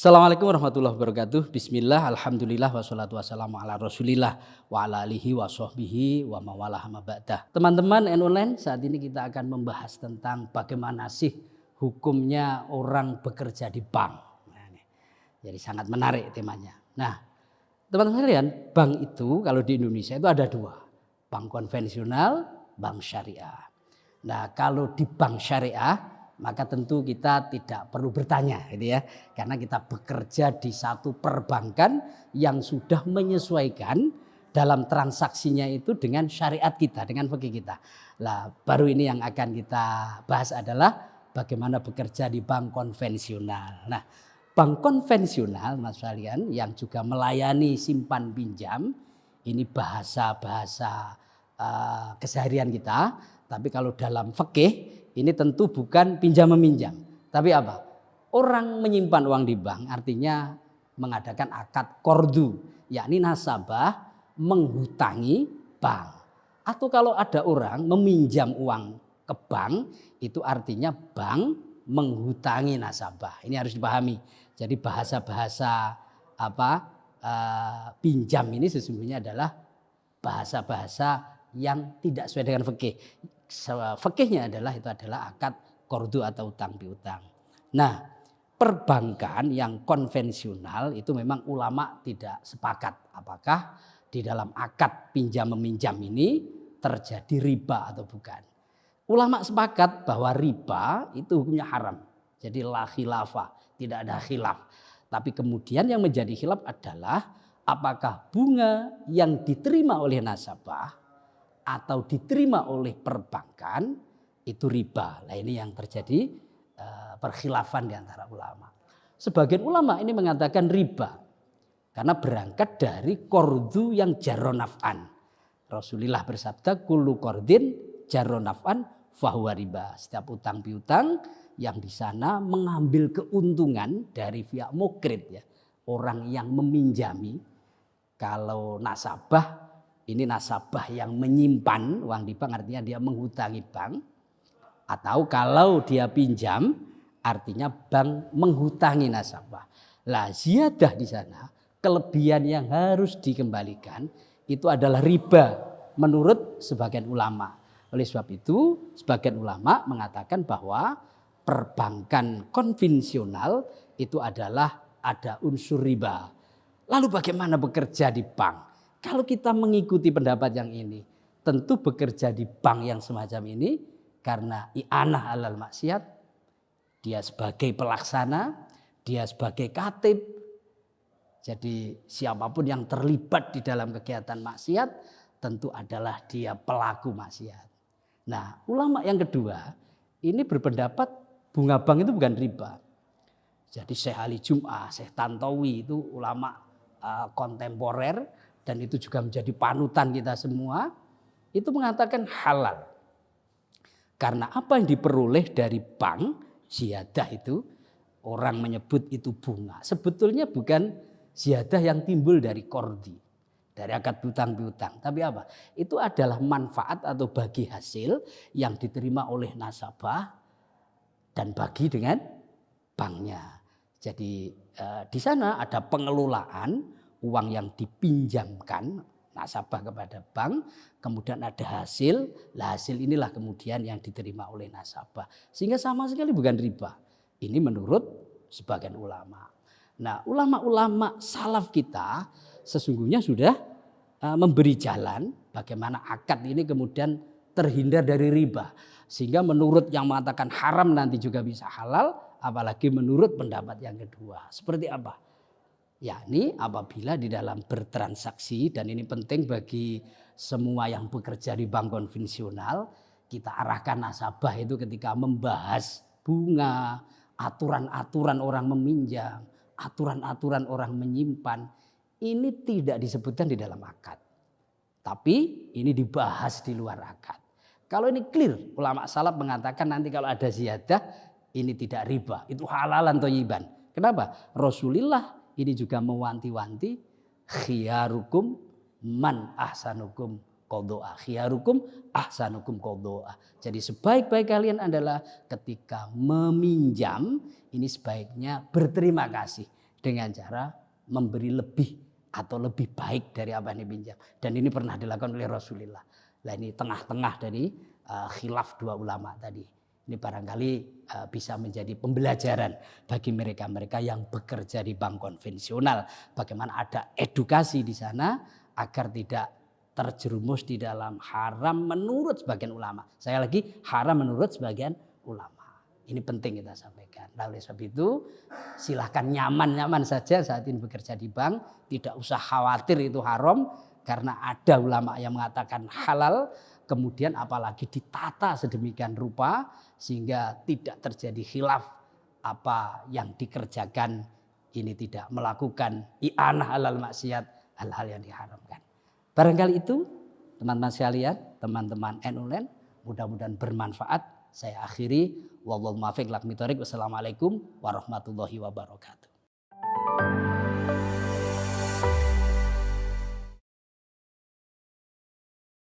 Assalamualaikum warahmatullahi wabarakatuh. Bismillah, alhamdulillah, wassalatu wassalamu ala rasulillah wa ala alihi wa sahbihi wa mawalah ma ba'dah. Teman-teman online, saat ini kita akan membahas tentang bagaimana sih hukumnya orang bekerja di bank. Nah, ini. Jadi sangat menarik temanya. Nah, teman-teman sekalian, bank itu kalau di Indonesia itu ada dua. Bank konvensional, bank syariah. Nah, kalau di bank syariah maka tentu kita tidak perlu bertanya gitu ya, karena kita bekerja di satu perbankan yang sudah menyesuaikan dalam transaksinya itu dengan syariat kita, dengan fikih kita. Lah baru ini yang akan kita bahas adalah bagaimana bekerja di bank konvensional. Nah, bank konvensional Mas kalian yang juga melayani simpan pinjam, ini bahasa-bahasa keseharian kita, tapi kalau dalam fikih ini tentu bukan pinjam meminjam, tapi apa? Orang menyimpan uang di bank artinya mengadakan akad kordu, yakni nasabah menghutangi bank. Atau kalau ada orang meminjam uang ke bank, itu artinya bank menghutangi nasabah. Ini harus dipahami. Jadi bahasa-bahasa pinjam ini sesungguhnya adalah bahasa-bahasa yang tidak sesuai dengan fikih. Fikihnya adalah akad kordu atau utang piutang. Nah, perbankan yang konvensional itu memang ulama tidak sepakat apakah di dalam akad pinjam meminjam ini terjadi riba atau bukan. Ulama sepakat bahwa riba itu hukumnya haram. Jadi la khilafah, tidak ada khilaf. Tapi kemudian yang menjadi khilaf adalah apakah bunga yang diterima oleh nasabah atau diterima oleh perbankan itu riba. Nah ini yang terjadi perkhilafan di antara ulama. Sebagian ulama ini mengatakan riba karena berangkat dari kordu yang jaronafan. Rasulullah bersabda kullu qardin jaronafan fahuwa riba. Setiap utang piutang yang di sana mengambil keuntungan dari pihak mukrid ya, orang yang meminjami. Kalau nasabah, ini nasabah yang menyimpan uang di bank artinya dia menghutangi bank. Atau kalau dia pinjam artinya bank menghutangi nasabah. Lah ziyadah di sana, kelebihan yang harus dikembalikan itu adalah riba menurut sebagian ulama. Oleh sebab itu sebagian ulama mengatakan bahwa perbankan konvensional itu adalah ada unsur riba. Lalu bagaimana bekerja di bank? Kalau kita mengikuti pendapat yang ini, tentu bekerja di bank yang semacam ini karena i'anah alal maksiat, dia sebagai pelaksana, dia sebagai katib. Jadi siapapun yang terlibat di dalam kegiatan maksiat tentu adalah dia pelaku maksiat. Nah, ulama yang kedua ini berpendapat bunga bank itu bukan riba. Jadi Syekh Ali Jum'ah, Syekh Tantowi itu ulama kontemporer dan itu juga menjadi panutan kita semua, itu mengatakan halal. Karena apa yang diperoleh dari bank, ziyadah itu, orang menyebut itu bunga. Sebetulnya bukan ziyadah yang timbul dari kordi, dari akad hutang piutang. Tapi apa? Itu adalah manfaat atau bagi hasil yang diterima oleh nasabah dan bagi dengan banknya. Jadi di sana ada pengelolaan uang yang dipinjamkan nasabah kepada bank, kemudian ada hasil, lah hasil inilah kemudian yang diterima oleh nasabah. Sehingga sama sekali bukan riba. Ini menurut sebagian ulama. Nah, ulama-ulama salaf kita sesungguhnya sudah memberi jalan bagaimana akad ini kemudian terhindar dari riba. Sehingga menurut yang mengatakan haram nanti juga bisa halal, apalagi menurut pendapat yang kedua. Seperti apa? Yakni apabila di dalam bertransaksi, dan ini penting bagi semua yang bekerja di bank konvensional, kita arahkan nasabah itu ketika membahas bunga, aturan-aturan orang meminjam, aturan-aturan orang menyimpan, ini tidak disebutkan di dalam akad. Tapi ini dibahas di luar akad. Kalau ini clear, ulama salaf mengatakan nanti kalau ada ziyadah, ini tidak riba, itu halalan thayyiban. Kenapa? Rasulullah ini juga mewanti-wanti khiyarukum man ahsanukum qadha'a. Khiyarukum ahsanukum qadha'a. Jadi sebaik-baik kalian adalah ketika meminjam ini sebaiknya berterima kasih. dengan cara memberi lebih atau lebih baik dari apa yang dipinjam. Dan ini pernah dilakukan oleh Rasulullah. Nah ini tengah-tengah dari khilaf dua ulama tadi. Ini barangkali bisa menjadi pembelajaran bagi mereka-mereka yang bekerja di bank konvensional. Bagaimana ada edukasi di sana agar tidak terjerumus di dalam haram menurut sebagian ulama. Saya lagi haram menurut sebagian ulama. Ini penting kita sampaikan. Nah, oleh sebab itu silahkan nyaman-nyaman saja saat ini bekerja di bank. Tidak usah khawatir itu haram karena ada ulama yang mengatakan halal. Kemudian apalagi ditata sedemikian rupa sehingga tidak terjadi khilaf apa yang dikerjakan ini tidak melakukan i'anah alal maksiat, hal-hal yang diharamkan. Barangkali itu teman-teman sekalian, teman-teman NULN, mudah-mudahan bermanfaat. Saya akhiri, wallahu muwaffiq. Wassalamualaikum warahmatullahi wabarakatuh.